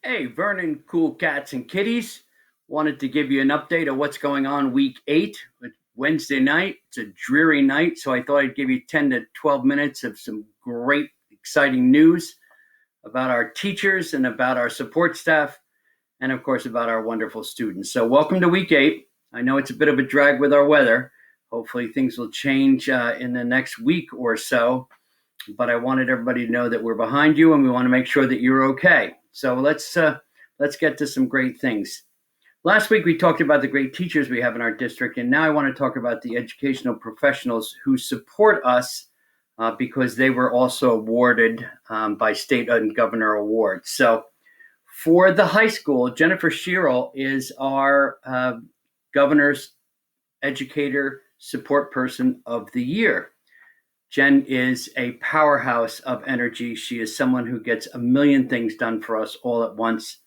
Hey, Vernon, cool cats and kitties. Wanted to give you an update of what's going on week 8. It's Wednesday night. It's a dreary night, so I thought I'd give you 10 to 12 minutes of some great, exciting news about our teachers and about our support staff, and of course, about our wonderful students. So, welcome to week 8. I know it's a bit of a drag with our weather. Hopefully, things will change in the next week or so. But I wanted everybody to know that we're behind you, and we want to make sure that you're okay. So let's get to some great things. Last week we talked about the great teachers we have in our district, and now I want to talk about the educational professionals who support us because they were also awarded by state and governor awards. So for the high school, Jennifer Shiro is our governor's educator support person of the year. Jen is a powerhouse of energy. She is someone who gets a million things done for us all at once.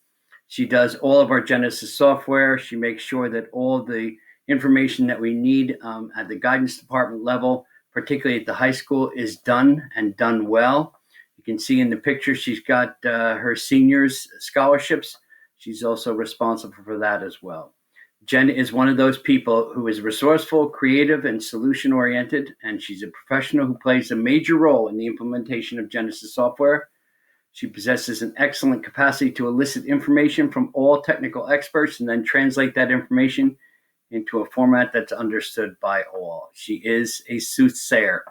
She does all of our Genesis software. She makes sure that all the information that we need at the guidance department level, particularly at the high school, is done and done well. You can see in the picture she's got her seniors scholarships. She's also responsible for that as well. Jen is one of those people who is resourceful, creative, and solution-oriented, and she's a professional who plays a major role in the implementation of Genesis software. She possesses an excellent capacity to elicit information from all technical experts and then translate that information into a format that's understood by all. She is a soothsayer,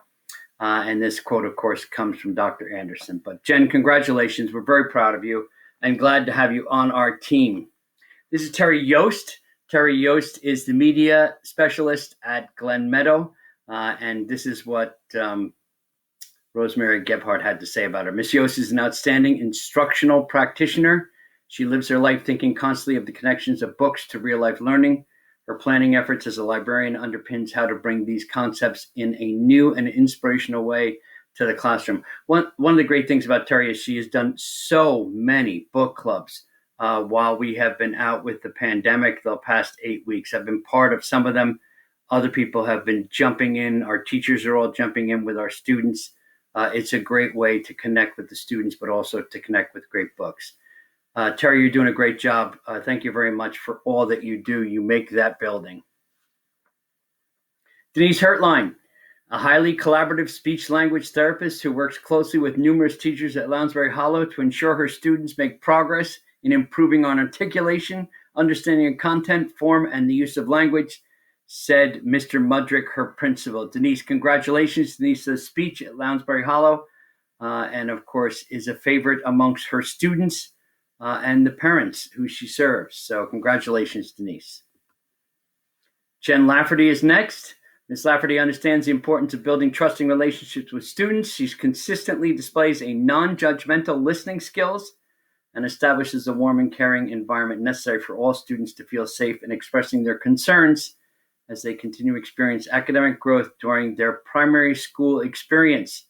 and this quote, of course, comes from Dr. Anderson. But Jen, congratulations. We're very proud of you and glad to have you on our team. This is Terry Yost. Terry Yost is the media specialist at Glen Meadow, and this is what Rosemary Gebhardt had to say about her. Miss Yost is an outstanding instructional practitioner. She lives her life thinking constantly of the connections of books to real-life learning. Her planning efforts as a librarian underpins how to bring these concepts in a new and inspirational way to the classroom. One of the great things about Terry is she has done so many book clubs. While we have been out with the pandemic the past 8 weeks. I've been part of some of them. Other people have been jumping in. Our teachers are all jumping in with our students. It's a great way to connect with the students, but also to connect with great books. Terry, you're doing a great job. Thank you very much for all that you do. You make that building. Denise Hertline, a highly collaborative speech-language therapist who works closely with numerous teachers at Lounsbury Hollow to ensure her students make progress in improving on articulation, understanding of content, form, and the use of language, said Mr. Mudrick, her principal. Denise, congratulations. Denise does speech at Lounsbury Hollow, and of course is a favorite amongst her students and the parents who she serves. So congratulations, Denise. Jen Lafferty is next. Ms. Lafferty understands the importance of building trusting relationships with students. She consistently displays a non-judgmental listening skills and establishes a warm and caring environment necessary for all students to feel safe in expressing their concerns as they continue to experience academic growth during their primary school experience.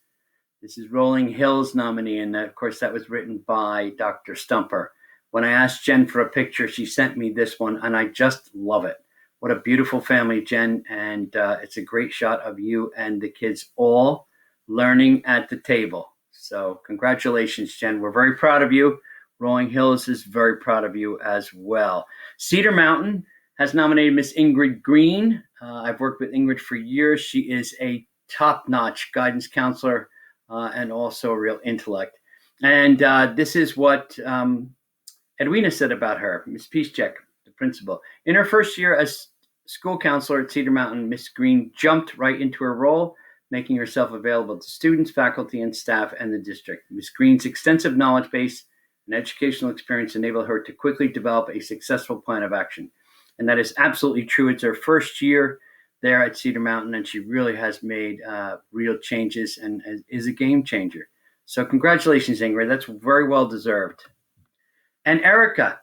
This is Rolling Hills nominee, and of course that was written by Dr. Stumper. When I asked Jen for a picture, she sent me this one, and I just love it. What a beautiful family, Jen, and it's a great shot of you and the kids all learning at the table. So congratulations, Jen. We're very proud of you. Rolling Hills is very proud of you as well. Cedar Mountain has nominated Miss Ingrid Green. I've worked with Ingrid for years. She is a top-notch guidance counselor and also a real intellect. And this is what Edwina said about her, Miss Piszczek, the principal. In her first year as school counselor at Cedar Mountain, Miss Green jumped right into her role, making herself available to students, faculty, and staff and the district. Miss Green's extensive knowledge base and educational experience enabled her to quickly develop a successful plan of action. And that is absolutely true. It's her first year there at Cedar Mountain, and she really has made real changes and is a game changer. So congratulations, Ingrid. That's very well deserved. And Erica,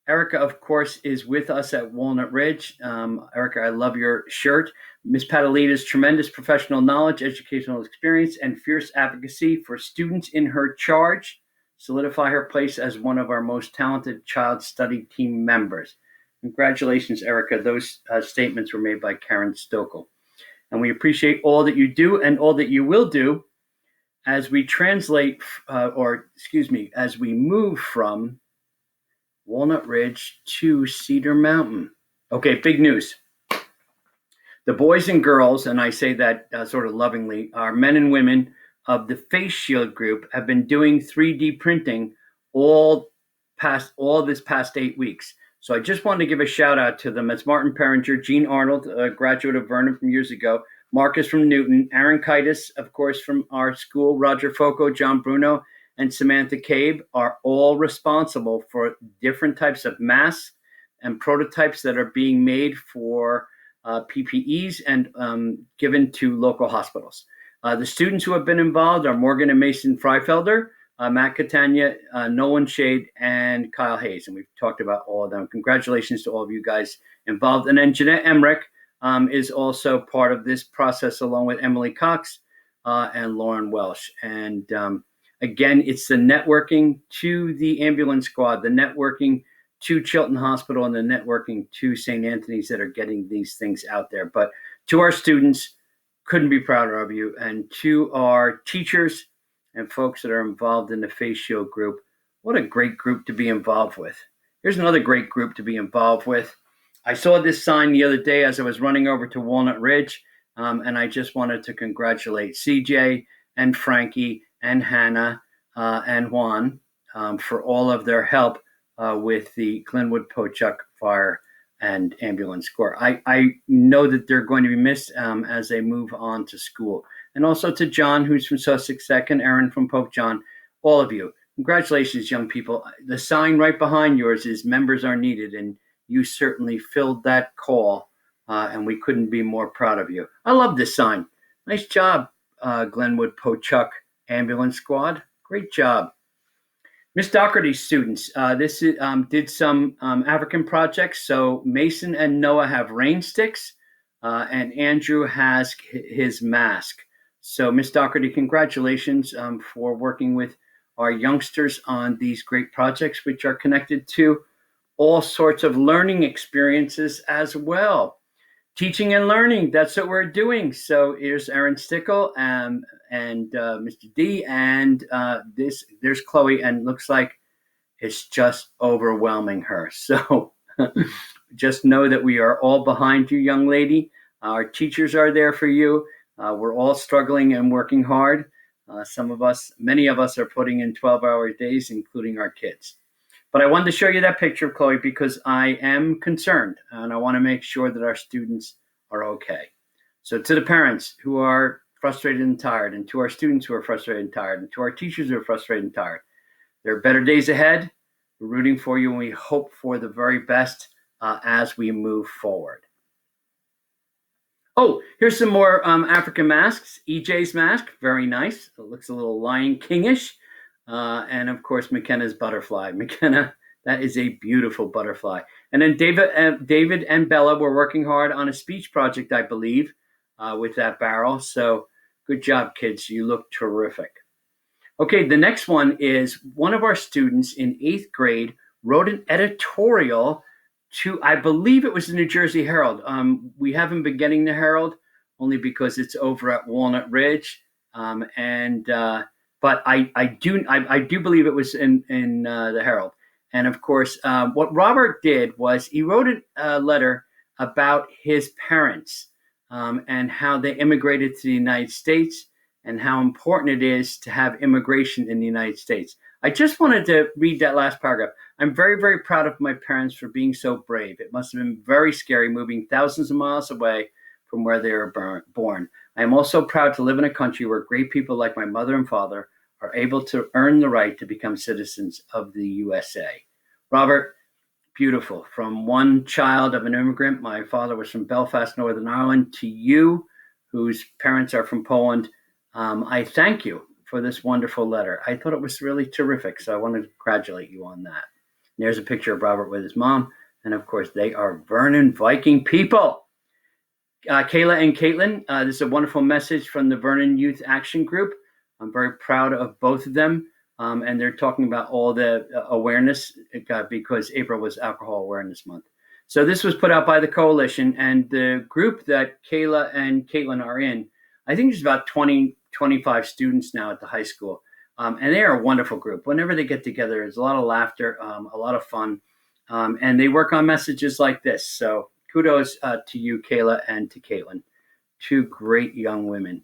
of course, is with us at Walnut Ridge. Erica, I love your shirt. Miss Padalita's tremendous professional knowledge, educational experience, and fierce advocacy for students in her charge solidify her place as one of our most talented child study team members. Congratulations, Erica. Those statements were made by Karen Stokel. And we appreciate all that you do and all that you will do as we translate, as we move from Walnut Ridge to Cedar Mountain. Okay, big news. The boys and girls, and I say that sort of lovingly, are men and women of the Face Shield group have been doing 3D printing all this past 8 weeks. So I just wanted to give a shout out to them. It's Martin Perringer, Gene Arnold, a graduate of Vernon from years ago, Marcus from Newton, Aaron Kitis, of course, from our school, Roger Foco, John Bruno, and Samantha Cabe are all responsible for different types of masks and prototypes that are being made for PPEs and given to local hospitals. The students who have been involved are Morgan and Mason Freifelder, Matt Catania, Nolan Shade, and Kyle Hayes. And we've talked about all of them. Congratulations to all of you guys involved. And then Jeanette Emmerich is also part of this process, along with Emily Cox and Lauren Welsh. And again, it's the networking to the ambulance squad, the networking to Chilton Hospital, and the networking to St. Anthony's that are getting these things out there. But to our students, couldn't be prouder of you. And to our teachers and folks that are involved in the Face Shield group, what a great group to be involved with. Here's another great group to be involved with. I saw this sign the other day as I was running over to Walnut Ridge, and I just wanted to congratulate CJ and Frankie and Hannah and Juan for all of their help with the Glenwood Pochuck Fire and Ambulance Corps. I know that they're going to be missed as they move on to school. And also to John, who's from Sussex Second, Aaron from Pope John, all of you. Congratulations, young people. The sign right behind yours is members are needed, and you certainly filled that call, and we couldn't be more proud of you. I love this sign. Nice job, Glenwood Pochuck Ambulance Squad. Great job. Miss Docherty's students, this did some African projects. So Mason and Noah have rain sticks, and Andrew has his mask. So Miss Docherty, congratulations for working with our youngsters on these great projects, which are connected to all sorts of learning experiences as well. Teaching and learning, that's what we're doing. So here's Aaron Stickle and Mr. D, and there's Chloe, and looks like it's just overwhelming her. So just know that we are all behind you, young lady. Our teachers are there for you. We're all struggling and working hard. Many of us are putting in 12-hour days, including our kids. But I wanted to show you that picture of Chloe because I am concerned, and I want to make sure that our students are okay. So to the parents who are frustrated and tired, and to our students who are frustrated and tired, and to our teachers who are frustrated and tired, there are better days ahead. We're rooting for you, and we hope for the very best as we move forward. Oh, here's some more African masks. EJ's mask, very nice. It looks a little Lion Kingish. And of course, McKenna's butterfly. McKenna, that is a beautiful butterfly. And then David and Bella were working hard on a speech project, I believe, with that barrel. So good job, kids. You look terrific. Okay, the next one is one of our students in 8th grade wrote an editorial to, I believe it was the New Jersey Herald. We haven't been getting the Herald only because it's over at Walnut Ridge. But I do believe it was in the Herald. And of course, what Robert did was he wrote a letter about his parents and how they immigrated to the United States and how important it is to have immigration in the United States. I just wanted to read that last paragraph. I'm very, very proud of my parents for being so brave. It must have been very scary moving thousands of miles away from where they were born. I am also proud to live in a country where great people like my mother and father are able to earn the right to become citizens of the USA. Robert, beautiful. From one child of an immigrant, my father was from Belfast, Northern Ireland, to you, whose parents are from Poland, I thank you for this wonderful letter. I thought it was really terrific, so I want to congratulate you on that. And there's a picture of Robert with his mom, and of course, they are Vernon Viking people. Kayla and Caitlin, this is a wonderful message from the Vernon Youth Action Group. I'm very proud of both of them, and they're talking about all the awareness because April was Alcohol Awareness Month. So this was put out by the coalition, and the group that Kayla and Caitlin are in, I think there's about 25 students now at the high school, and they are a wonderful group. Whenever they get together, there's a lot of laughter, a lot of fun, And they work on messages like this. So kudos to you, Kayla, and to Caitlin. Two great young women.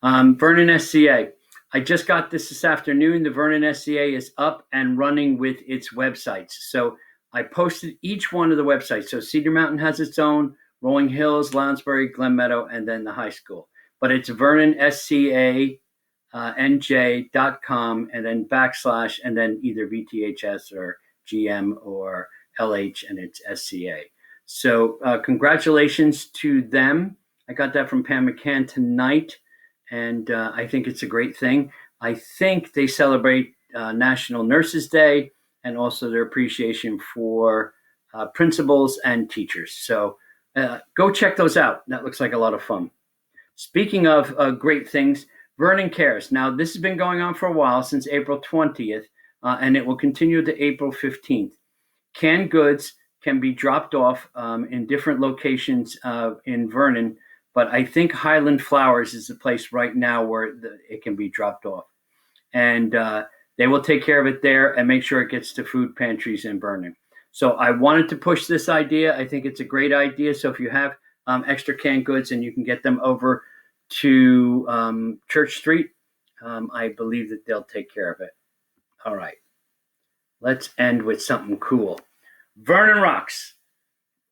Vernon SCA. I just got this afternoon. The Vernon SCA is up and running with its websites. So I posted each one of the websites. So Cedar Mountain has its own, Rolling Hills, Lounsbury, Glen Meadow, and then the high school. But it's VernonSCANJ.com and then / and then either VTHS or GM or LH, and it's SCA. So congratulations to them. I got that from Pam McCann tonight, and I think it's a great thing. I think they celebrate National Nurses Day and also their appreciation for principals and teachers. So go check those out. That looks like a lot of fun. Speaking of great things, Vernon Cares. Now, this has been going on for a while, since April 20th, and it will continue to April 15th. Canned goods can be dropped off in different locations in Vernon, but I think Highland Flowers is the place right now where it can be dropped off. And they will take care of it there and make sure it gets to food pantries in Vernon. So I wanted to push this idea. I think it's a great idea. So if you have extra canned goods and you can get them over to Church Street, I believe that they'll take care of it. All right. Let's end with something cool. Vernon Rocks.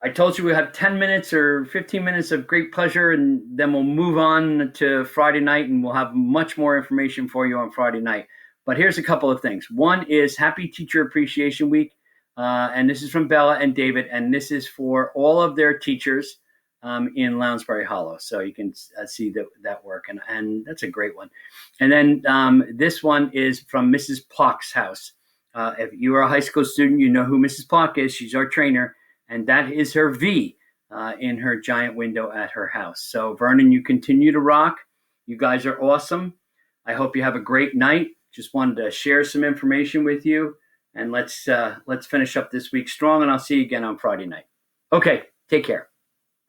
I told you we have 10 minutes or 15 minutes of great pleasure, and then we'll move on to Friday night, and we'll have much more information for you on Friday night. But here's a couple of things. One is Happy Teacher Appreciation Week, and this is from Bella and David, and this is for all of their teachers in Lounsbury Hollow. So you can see that work, and that's a great one. And then this one is from Mrs. Plock's house. If you are a high school student, you know who Mrs. Plock is. She's our trainer, and that is her V in her giant window at her house. So Vernon, you continue to rock. You guys are awesome. I hope you have a great night. Just wanted to share some information with you, and let's finish up this week strong, and I'll see you again on Friday night. Okay, take care.